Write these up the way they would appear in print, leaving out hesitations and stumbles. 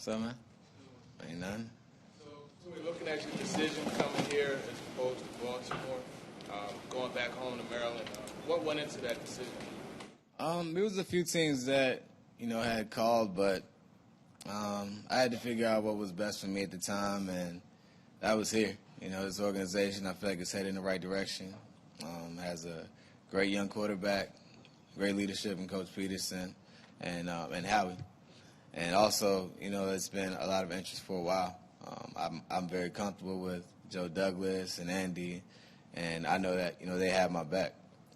What's up, man? Ain't nothing. So we're looking at your decision coming here as opposed to Baltimore, going back home to Maryland. What went into that decision? There was a few teams that, had called, but I had to figure out what was best for me at the time, and that was here. This organization, I feel like it's headed in the right direction. Has a great young quarterback, great leadership in Coach Peterson and Howie. And also, it's been a lot of interest for a while. I'm very comfortable with Joe Douglas and Andy, and I know that, they have my back.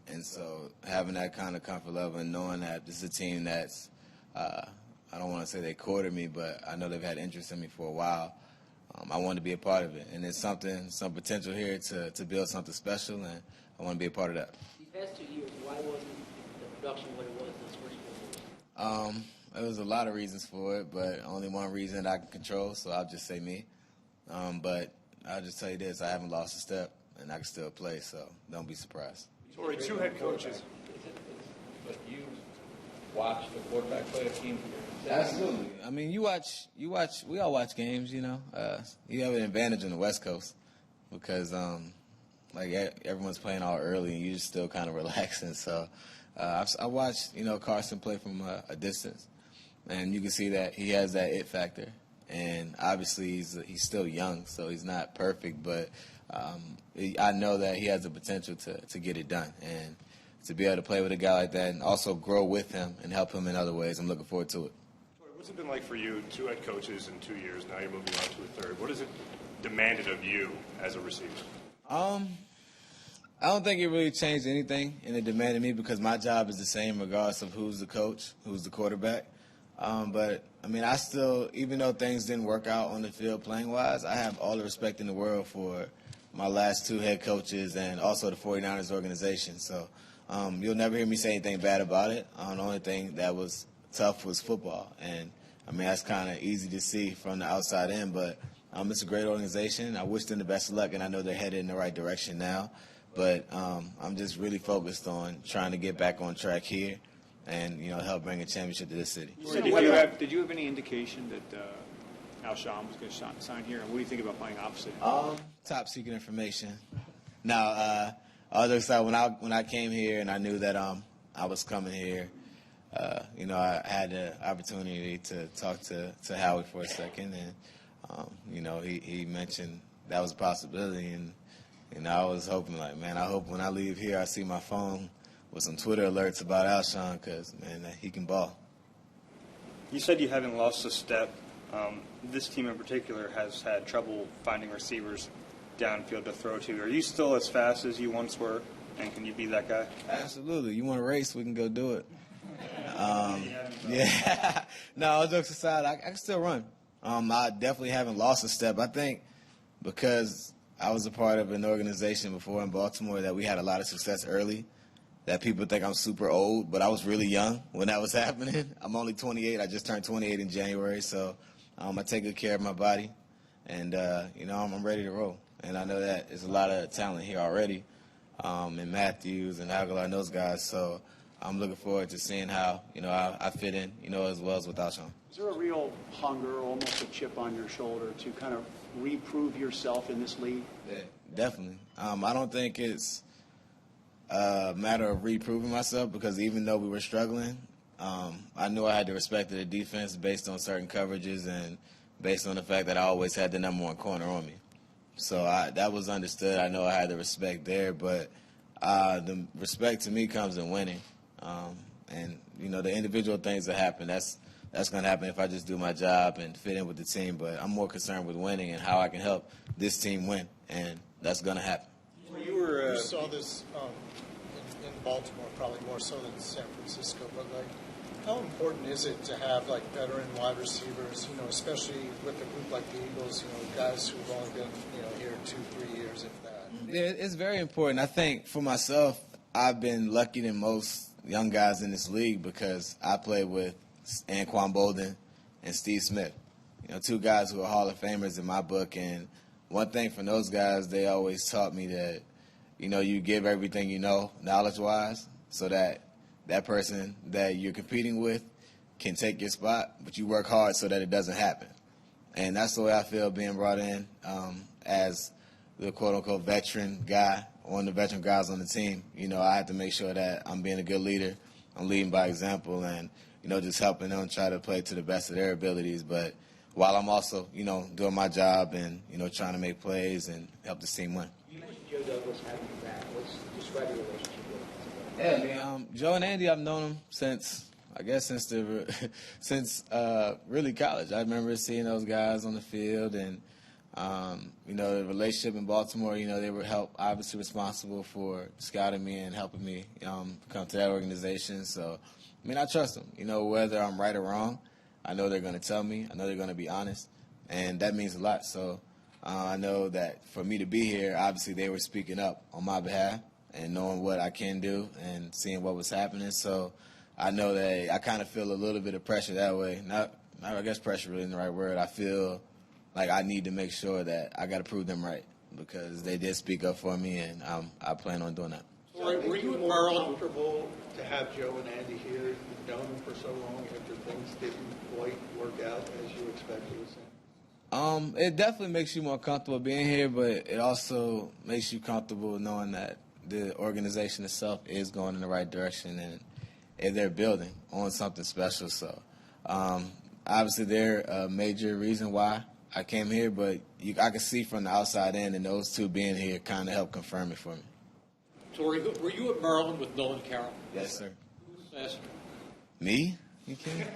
And so having that kind of comfort level and knowing that this is a team that's, I don't want to say they courted me, but I know they've had interest in me for a while. I want to be a part of it. And there's some potential here to build something special, and I want to be a part of that. These past 2 years, why wasn't the production what it was this first 4 years? There was a lot of reasons for it, but only one reason I can control, so I'll just say me. But I'll just tell you this, I haven't lost a step, and I can still play, so don't be surprised. Torrey, 2 head coaches. But you watch the quarterback play a team. Absolutely. I mean, we all watch games, you have an advantage on the West Coast because, everyone's playing all early and you're just still kind of relaxing. So I watched, Carson play from a distance, and you can see that he has that it factor. And obviously he's still young, so he's not perfect, but I know that he has the potential to get it done. And to be able to play with a guy like that and also grow with him and help him in other ways, I'm looking forward to it. What's it been like for you, 2 head coaches in 2 years, now you're moving on to a third? What has it demanded of you as a receiver? I don't think it really changed anything, and it demanded me because my job is the same regardless of who's the coach, who's the quarterback. But, I still, even though things didn't work out on the field playing-wise, I have all the respect in the world for my last 2 head coaches and also the 49ers organization. So you'll never hear me say anything bad about it. The only thing that was tough was football. And, that's kind of easy to see from the outside in. But it's a great organization. I wish them the best of luck, and I know they're headed in the right direction now. But I'm just really focused on trying to get back on track here and, help bring a championship to this city. Did you have any indication that Alshon was going to sign here? And what do you think about playing opposite? Top secret information. Now, other side, when I came here and I knew that I was coming here, I had the opportunity to talk to Howie for a second, and he mentioned that was a possibility, and I was hoping I hope when I leave here I see my phone with some Twitter alerts about Alshon because, he can ball. You said you haven't lost a step. This team in particular has had trouble finding receivers downfield to throw to. Are you still as fast as you once were, and can you be that guy? Absolutely. You want to race, we can go do it. Yeah. No, all jokes aside, I can still run. I definitely haven't lost a step. I think because I was a part of an organization before in Baltimore that we had a lot of success early, that people think I'm super old, but I was really young when that was happening. I'm only 28. I just turned 28 in January, so I take good care of my body, and, I'm ready to roll. And I know that there's a lot of talent here already, in Matthews and Aguilar and those guys, so I'm looking forward to seeing how, I fit in, as well as with Alshon. Is there a real hunger, almost a chip on your shoulder to kind of reprove yourself in this league? Yeah, definitely. I don't think it's a matter of reproving myself because even though we were struggling, I knew I had to respect the defense based on certain coverages and based on the fact that I always had the number 1 corner on me. So that was understood. I know I had the respect there, but the respect to me comes in winning. And, the individual things that happen, that's going to happen if I just do my job and fit in with the team. But I'm more concerned with winning and how I can help this team win, and that's going to happen. You saw this in Baltimore probably more so than San Francisco, but how important is it to have veteran wide receivers, especially with a group like the Eagles, guys who've only been here 2-3 years, if that? Yeah, it's very important. I think for myself, I've been lucky than most young guys in this league because I played with Anquan Bolden and Steve Smith, 2 guys who are Hall of Famers in my book. And one thing from those guys, they always taught me that, you give everything you know knowledge-wise so that that person that you're competing with can take your spot, but you work hard so that it doesn't happen. And that's the way I feel being brought in as the quote-unquote veteran guy, one of the veteran guys on the team. I have to make sure that I'm being a good leader. I'm leading by example and, just helping them try to play to the best of their abilities. But while I'm also, doing my job and, trying to make plays and help the team win. You mentioned Joe Douglas having you back. Describe your relationship with him? Yeah, Joe and Andy, I've known them since really college. I remember seeing those guys on the field, and the relationship in Baltimore. They were obviously responsible for scouting me and helping me come to that organization. So, I trust them. Whether I'm right or wrong, I know they're going to tell me. I know they're going to be honest, and that means a lot. So, I know that for me to be here, obviously they were speaking up on my behalf and knowing what I can do and seeing what was happening. So I know that I kind of feel a little bit of pressure that way. Not I guess pressure really isn't the right word. I feel like I need to make sure that I got to prove them right because they did speak up for me, and I plan on doing that. Were you and Merle comfortable to have Joe and Andy here? You've known them for so long after things didn't quite work out as you expected? It definitely makes you more comfortable being here, but it also makes you comfortable knowing that the organization itself is going in the right direction and they're building on something special. So, obviously, they're a major reason why I came here, but I can see from the outside in, and those two being here kind of helped confirm it for me. Torrey, were you at Maryland with Nolan Carroll? Yes, sir. Who's faster? Me? You kidding?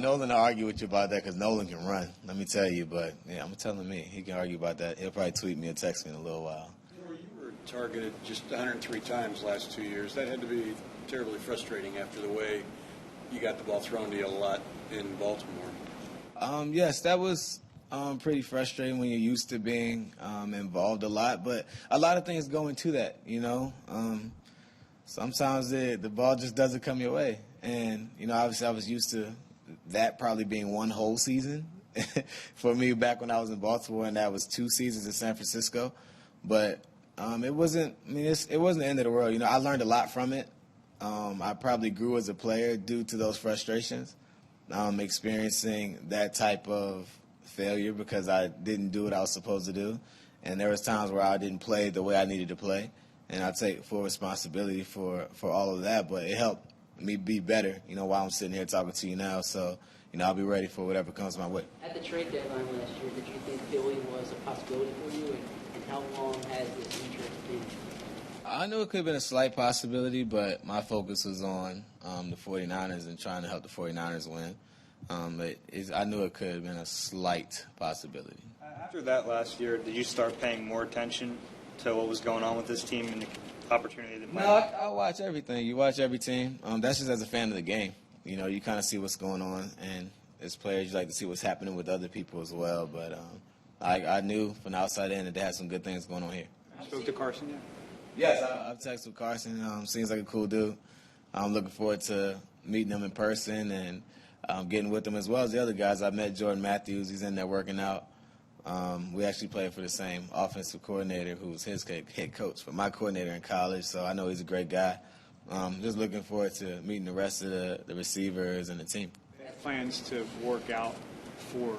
Nolan will argue with you about that because Nolan can run, let me tell you. But, yeah, I'm telling me. He can argue about that. He'll probably tweet me or text me in a little while. You were targeted just 103 times last 2 years. That had to be terribly frustrating after the way you got the ball thrown to you a lot in Baltimore. Yes, that was pretty frustrating when you're used to being involved a lot. But a lot of things go into that, Sometimes the ball just doesn't come your way. And, obviously I was used to that probably being one whole season for me back when I was in Baltimore, and that was 2 seasons in San Francisco. But it wasn't it wasn't the end of the world. I learned a lot from it. I probably grew as a player due to those frustrations, experiencing that type of failure because I didn't do what I was supposed to do. And there was times where I didn't play the way I needed to play, and I take full responsibility for all of that. But it helped me be better, while I'm sitting here talking to you now. So, I'll be ready for whatever comes my way. At the trade deadline last year, did you think Philly was a possibility for you, and how long has this interest been? I knew it could have been a slight possibility, but my focus was on the 49ers and trying to help the 49ers win. I knew it could have been a slight possibility. After that last year, did you start paying more attention to what was going on with this team and the opportunity that might? No, I watch everything. You watch every team. That's just as a fan of the game. You kind of see what's going on, and as players, you like to see what's happening with other people as well. But I knew from the outside in that they had some good things going on here. Spoke to Carson yet? Yes, I've texted with Carson. Seems like a cool dude. I'm looking forward to meeting him in person and getting with him as well as the other guys. I met Jordan Matthews. He's in there working out. We actually played for the same offensive coordinator who was his head coach for my coordinator in college, so I know he's a great guy. Just looking forward to meeting the rest of the receivers and the team. Plans to work out for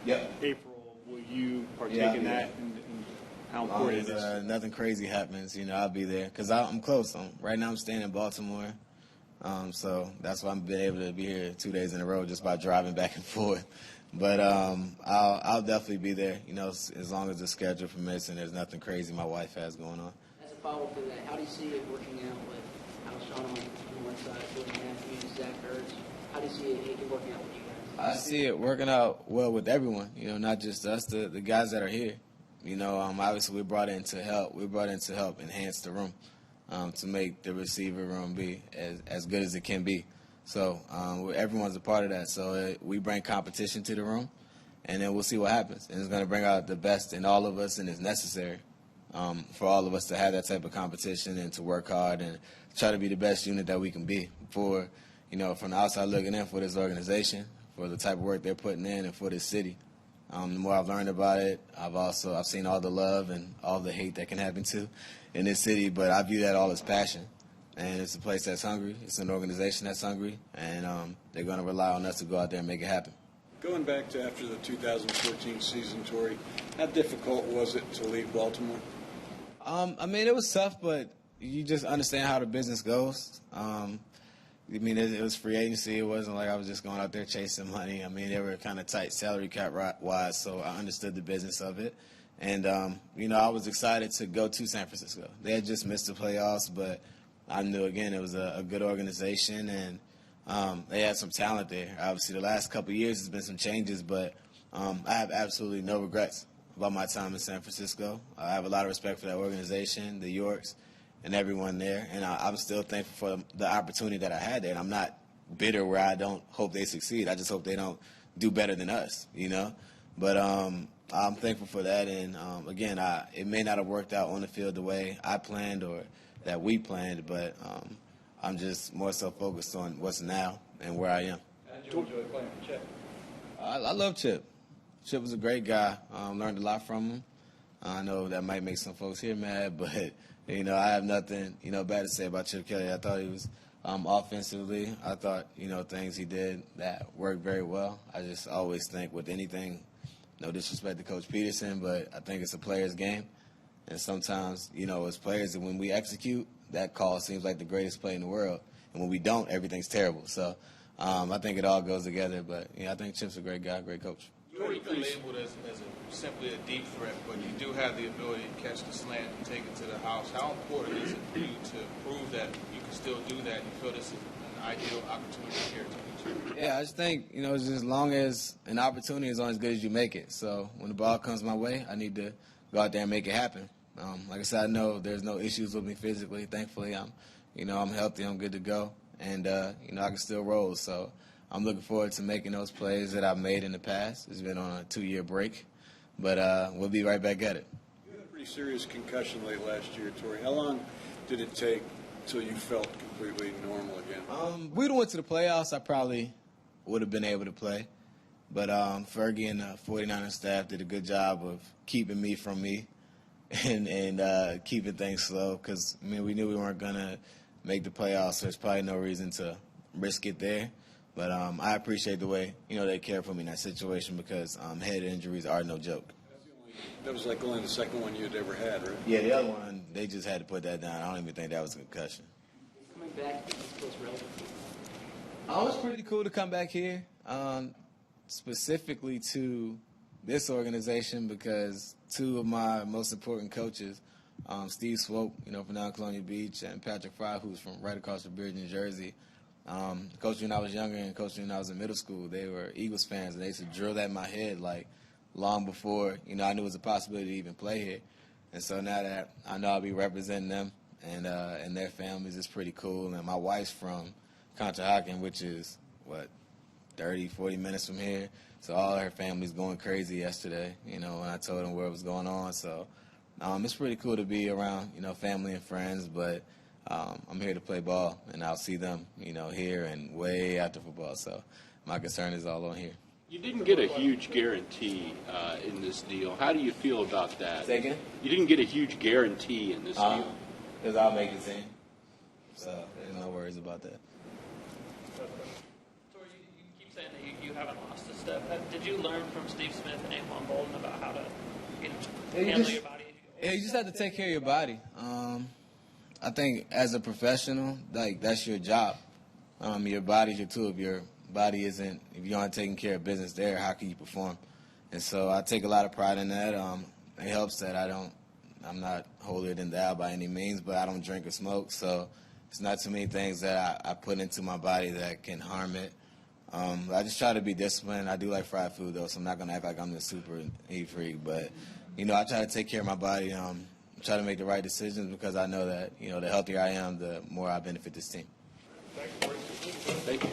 April. Will you partake in that? And how important it is? Nothing crazy happens, I'll be there because I'm close. Right now I'm staying in Baltimore, so that's why I've been able to be here 2 days in a row just by driving back and forth. But I'll definitely be there, as long as the schedule permits and there's nothing crazy my wife has going on. As a follow-up to that, how do you see it working out with Alshon on one side, Jordan Matthews, Zach Ertz? How do you see it working out with you guys? I see it working out well with everyone, not just us, the guys that are here. Obviously we're brought in to help. We're brought in to help enhance the room, to make the receiver room be as good as it can be. So everyone's a part of that. So we bring competition to the room, and then we'll see what happens. And it's going to bring out the best in all of us, and it's necessary for all of us to have that type of competition and to work hard and try to be the best unit that we can be for, from the outside looking in for this organization, for the type of work they're putting in, and for this city. The more I've learned about it, I've seen all the love and all the hate that can happen too in this city, but I view that all as passion. And it's a place that's hungry. It's an organization that's hungry, and they're going to rely on us to go out there and make it happen. Going back to after the 2014 season, Torrey, how difficult was it to leave Baltimore? I mean, it was tough, but you just understand how the business goes. I mean, it was free agency. It wasn't like I was just going out there chasing money. I mean, they were kind of tight salary cap wise, so I understood the business of it. And, I was excited to go to San Francisco. They had just missed the playoffs, but I knew, again, it was a good organization, and they had some talent there. Obviously, the last couple of years has been some changes, but I have absolutely no regrets about my time in San Francisco. I have a lot of respect for that organization, the Yorks, and everyone there. And I'm still thankful for the opportunity that I had there. And I'm not bitter where I don't hope they succeed. I just hope they don't do better than us, But I'm thankful for that. And, again, it may not have worked out on the field the way I planned or that we planned, but I'm just more so focused on what's now and where I am. How did you enjoy playing with Chip? I love Chip. Chip was a great guy. Learned a lot from him. I know that might make some folks here mad, but, I have nothing, bad to say about Chip Kelly. I thought he was offensively. I thought, things he did that worked very well. I just always think with anything, no disrespect to Coach Peterson, but I think it's a player's game. And sometimes, as players, when we execute, that call seems like the greatest play in the world. And when we don't, everything's terrible. So I think it all goes together. But, I think Chip's a great guy, great coach. You already been labeled as simply a deep threat, but you do have the ability to catch the slant and take it to the house. How important is it for you to prove that you can still do that and you feel this is an ideal opportunity here to Yeah, I just think, just as long as an opportunity is only as good as you make it. So when the ball comes my way, I need to go out there and make it happen. Like I said, I know there's no issues with me physically. Thankfully, I'm healthy, I'm good to go, and I can still roll. So I'm looking forward to making those plays that I've made in the past. It's been on a 2-year break, but we'll be right back at it. You had a pretty serious concussion late last year, Torrey. How long did it take until you felt completely normal again? If we went to the playoffs, I probably would have been able to play. But Fergie and the 49ers staff did a good job of keeping me from me and keeping things slow because, we knew we weren't going to make the playoffs, so there's probably no reason to risk it there. But I appreciate the way, they care for me in that situation because head injuries are no joke. That was like only the second one you'd ever had, right? Yeah, the other one, they just had to put that down. I don't even think that was a concussion. Coming back to East Coast relative. It was pretty cool to come back here, specifically to this organization because two of my most important coaches, Steve Swope, from down Colonial Beach, and Patrick Fry, who's from right across the bridge in Jersey, coached when I was younger and coached when I was in middle school. They were Eagles fans, and they used to drill that in my head like long before, I knew it was a possibility to even play here. And so now that I know I'll be representing them and their families, it's pretty cool. And my wife's from Conshohocken, which is, 30, 40 minutes from here. So all her family's going crazy yesterday, when I told them what was going on. So it's pretty cool to be around, family and friends, but I'm here to play ball, and I'll see them, here and way after football. So my concern is all on here. You didn't get a huge guarantee in this deal. How do you feel about that? Say again? You didn't get a huge guarantee in this deal. Because I'll make the team. So there's no worries about that. Torrey, you keep saying that you haven't lost a step. Did you learn from Steve Smith and Anquan Bolden about how to handle your body? Yeah, you just have to take care of your body. I think as a professional, that's your job. Your body's your tool. If your body isn't, if you aren't taking care of business there, how can you perform? And so I take a lot of pride in that. It helps that I'm not holier than thou by any means, but I don't drink or smoke, so it's not too many things that I put into my body that can harm it. I just try to be disciplined. I do like fried food, though, so I'm not going to act like I'm the super eat freak. But, I try to take care of my body, try to make the right decisions because I know that, the healthier I am, the more I benefit this team. Thank you.